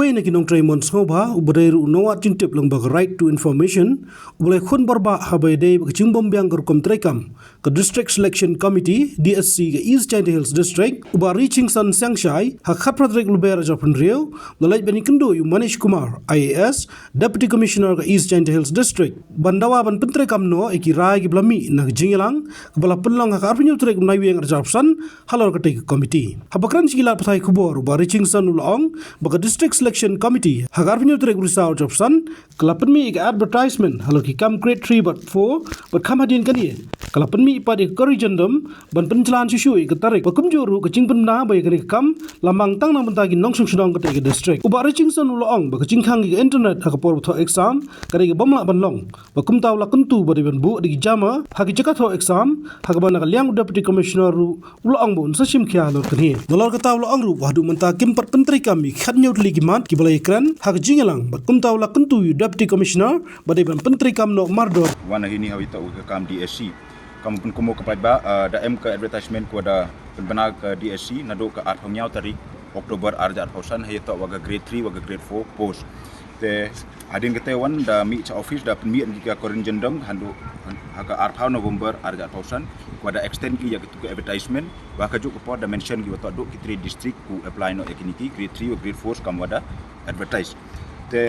Kuai na kinong tray mons ngoba ubadai ru nawat jintip lang bag right to information ubulai khun barba habai day bag jingbom biang garukom trekam ke District Selection Committee DSC ke East China Hills District uba reaching san sangshai hak khatradrek lubera japan riau lalai bani kendo yu Manish Kumar IAS Deputy Commissioner ke East China Hills District bandawa ban pentrekam no eki rai ki blami na jingilang kepala pelang hak arpinyu trek menai wiang arjapsan halor ketik committee habakran sikila patai kubor uba reaching san ulong bag District Selection Committee hagar pinyo trek result jobsan kalapan mi ik advertisement halo ki kam grade 3 but 4 but kam hadin kani kalapan mi ipad ik korrigendum ban penjalan susu ik tarik bakum joru ke jingpen na bay kani kam lamang tang nang bentagi nongsung sedang ke district uba reaching san ulong ba jingkhang ki internet hak por tho exam kari ke bomla ban long bakum taw la kuntu bari ban bu di jama hak jakat tho exam hak ban ka liang deputy commissioner ulong bun sasim khia lor kani dolor ka taw ulong ru wahdu menta kim pat pentri kami khatnyot ligimat ki balai kran hak jingalang bakum taw la kuntu deputy commissioner badai ban pentri kam no mardor wana hini hawi ta ke kam DSC kam pun komo kapai ba da M ke advertisement ko da penbana ke DSC nado ke art honyau tarik Oktober arja pausan hay ta waga grade 3 waga grade 4 post te adin kete wan da mi cha office da penmi ngi ka korin jendam handu haka art hau November arja pausan ko da extend ki ya ke advertisement wa ka juk ko da mention ki wa ta do ki 3 district ku apply no ekiniki grade 3 wa grade 4 kam wada advertise te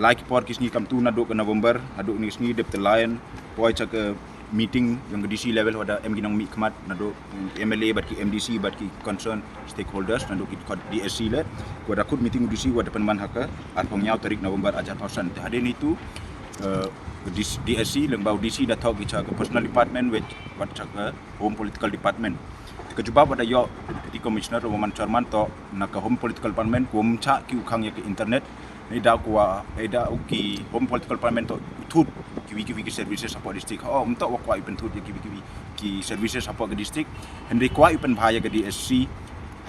like por kisni kam tu na do ke November adu ni sni dep lion poi cha ke meeting yang DC level wada M ginang mi khamat na do MLA bat ki MDC bat ki concern stakeholders na do ki DSC le ko da kut meeting DC wada penman haka arpong nyau tarik November ajar pausan te hadin itu DSC lembau DC da talk ki cha ke personal department with wat cha ke home political department ke juba wada yo di commissioner Roman Charman to na ke home political department ko mcha ki ukhang ya ke internet ni da kwa eda uki home political department to tut ki services support district untuk wakwa ipen tut ki services support ke district henry kwa ipen bahaya ke DSC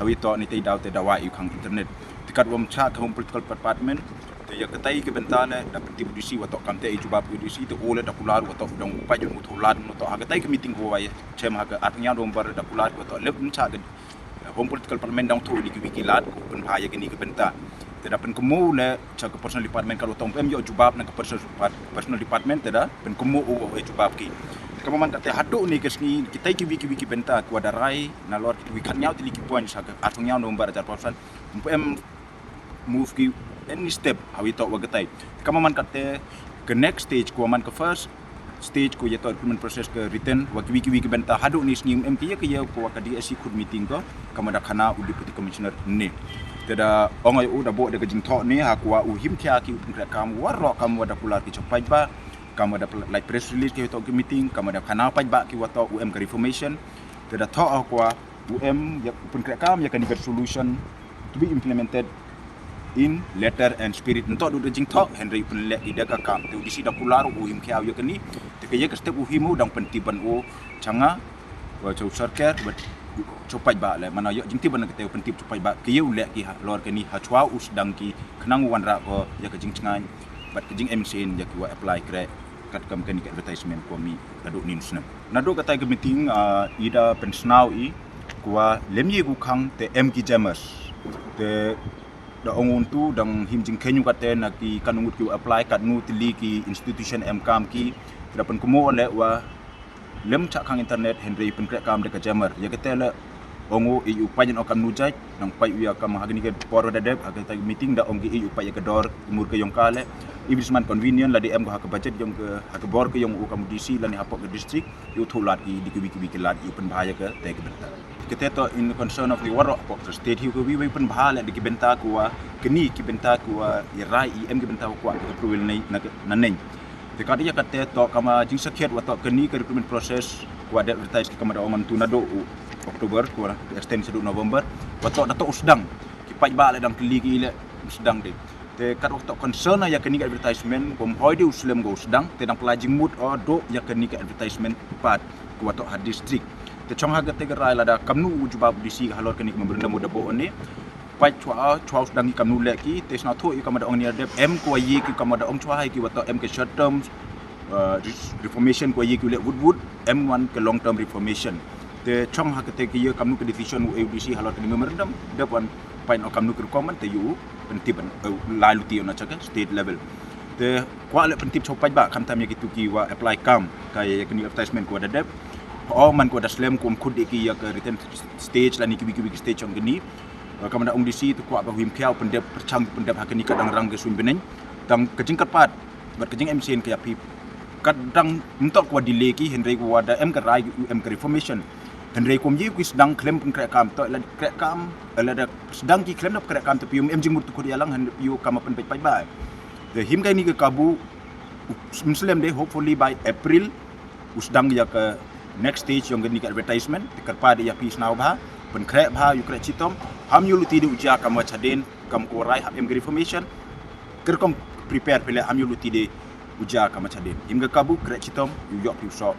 hawi to ni tai daw te dawa ukhang internet tikat wam cha ke home political department te ya ketai ke bentale dapat di DC wato kamte juba DC te ole da pular wato dong pa jung mutulat no to agatai ke meeting ko waya chem ha ke atnya dombar da pular wato lep cha ke home political department dong tu di ki lat ko pen bahaya ke ni ke benta tidak pen kemu le cak personal department kalau tong pem yo jubab na personal department tidak pen kemu o jubab ki kamu man kate hadu ni kesni kita ki benta ku ada rai na lor ki kan nyau tili ki point sak atung nyau nombar jar person pem move ki any step hawi to wagatai kamu man kate ke next stage ku man ke first stage ko yato recruitment process ke written wa ki benta hadu ni sni MP ke ya ko ka DSC kud meeting ko kamu da khana u deputy commissioner ni teda ongai u da bo de jing tho ni ha kwa u him thia ki kam warro kam wada pular ki chopai ba kam wada like press release ki to meeting kam wada khana pai ba ki wato UM ke reformation teda tho kwa UM ya pun kam ya kan solution to be implemented in letter and spirit ento du jing tho Henry pun le ida ka kam tu isi da pular u him khia ya kani te ke ya step u himu dang pentiban u changa wa chau sarker copai ba le mana yo jingti ban ke pentip copai ba ke ye ule ki lor ke ni ha chwa us dang ki khnang wan ra ko ya ke jing chngai bat ke jing MCN ya ki wa apply kre kat kam ke ni advertisement ko mi adu nin snap na do ka tai ke meeting ida pensnau I kwa lemye ku khang te M ki jammers te da ongun tu dang him jing kenyu ka te na ki kanungut ki apply kat nu tili ki institution M kam ki dapan kumo le wa lem cak kang internet Henry pen krek kam de jammer ya ketela ongo EU pajen okam nujai nang pai wi akam hagini ke poro da deb aga meeting da ongi EU pai ke dor umur ke yong kale ibisman convenient la DM ko hak budget yong ke hak bor ke yong ukam DC la ni hapok ke district yu thulat ki di ke lat yu pen bahaya ke te ke benta keteto in concern of the warro pok state hu ko wi pen bahaya de ki benta ko keni ki benta ko rai em ki benta ko ke pruwil nei na nei dekade ya kate to kama jing sakhet wato keni ke recruitment process ko ada advertise ki kama da ongan tu nado Oktober ko extend sedu November wato dato usdang ki pai ba le dang tili ki le usdang de te kat waktu concern ya keni ke advertisement kom hoide uslem go usdang te dang pelajing mood o do ya keni ke advertisement pat ko wato had district te chong ha gate rai la da kamnu ujubab DC halor keni memberenda mo da bo ne pai chwa sedang ki kamnu le ki te sna tho i kamada ong ni dep M ko yi ki kamada ong chwa ki wato M ke short term reformation ko yi ki le wood M1 ke long term reformation te chong ha ke te ki kamnu ke division UADC halot ni memorandum depan point okam nu rekomen te yu pentip lalu ti ona chaka state level te kwa le pentip chopai ba kam tam ya gitu ki wa apply kam kaya yakni advertisement ko ada dep man ko ada slam ko khud ki ya ke written stage la ni ki stage ong gini kam da undisi tu kwa ba him khiao pendep perchang pendep hakani kadang rang ke sun beneng tang kejing katpat ber kejing MCN ke api kadang untuk ko delay ki henry ko ada em ke rai em ke reformation henry ko mji ku sedang klaim pun krek kam to la krek kam la da sedang ki klaim na krek kam tapi em jing mut ko dia lang hen yu kam pen pai bai the him kai ni ke kabu muslim day hopefully by April usdang ya ke next stage yang geni ke advertisement kerpa dia pis now ba pen krek ba yu krek chitom ham yu luti di uja kam wachaden kam ko rai ham em ke reformation kerkom prepare pele ham yu luti di uja kam wachaden him ke kabu krek chitom yu yok pi so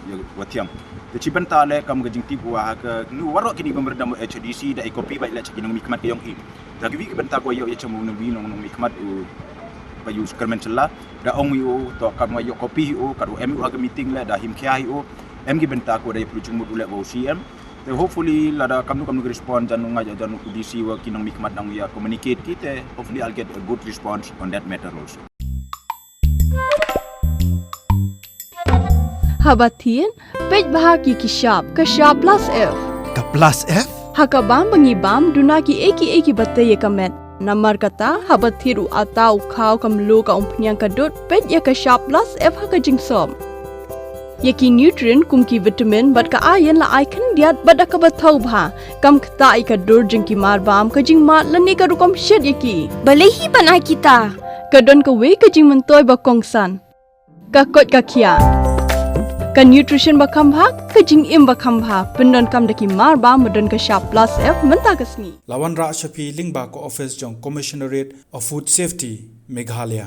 ya watiam te cibenta le kam gajing tibu wa ke nu warok kini pemberdam HDC da ikopi baik la cakinong mikmat ke yong hi da gibi ke benta ko yo ya chamu nang wi nong mikmat u payu skermen cela da ong yu to kam yo kopi u karu MU ag meeting la da him khia u em gi benta ko da pelujung mud ule bo CM te hopefully la da kam nu respond janu ngaja janu DC wa kinong mikmat nang ya communicate kita hopefully I'll get a good response on that matter also. Habatin, pej bahagi kishab plus F. Ka plus F? Hakabam bangibam dunaki eki batay kamet. Namar kata habathiru atau kau kamlu ka umpnyang kadut pej ya kishab plus F hakajing som. Yaki nutrient kumki vitamin bat ka ayan la icon diat bat akabatau bha. Kam kata ikadur jengki marbam kajing mat lani karukom shed yaki. Balehi banai kita. Kadon ka we kajing mentoy bakongsan. Kakot kakia. Ka nutrition bakam bha kajing im bakam bha pendon kam daki marba medon ka sharp plus F menta kasni Lawan Ra Shafi Lingba ko office jong Commissionerate of Food Safety Meghalaya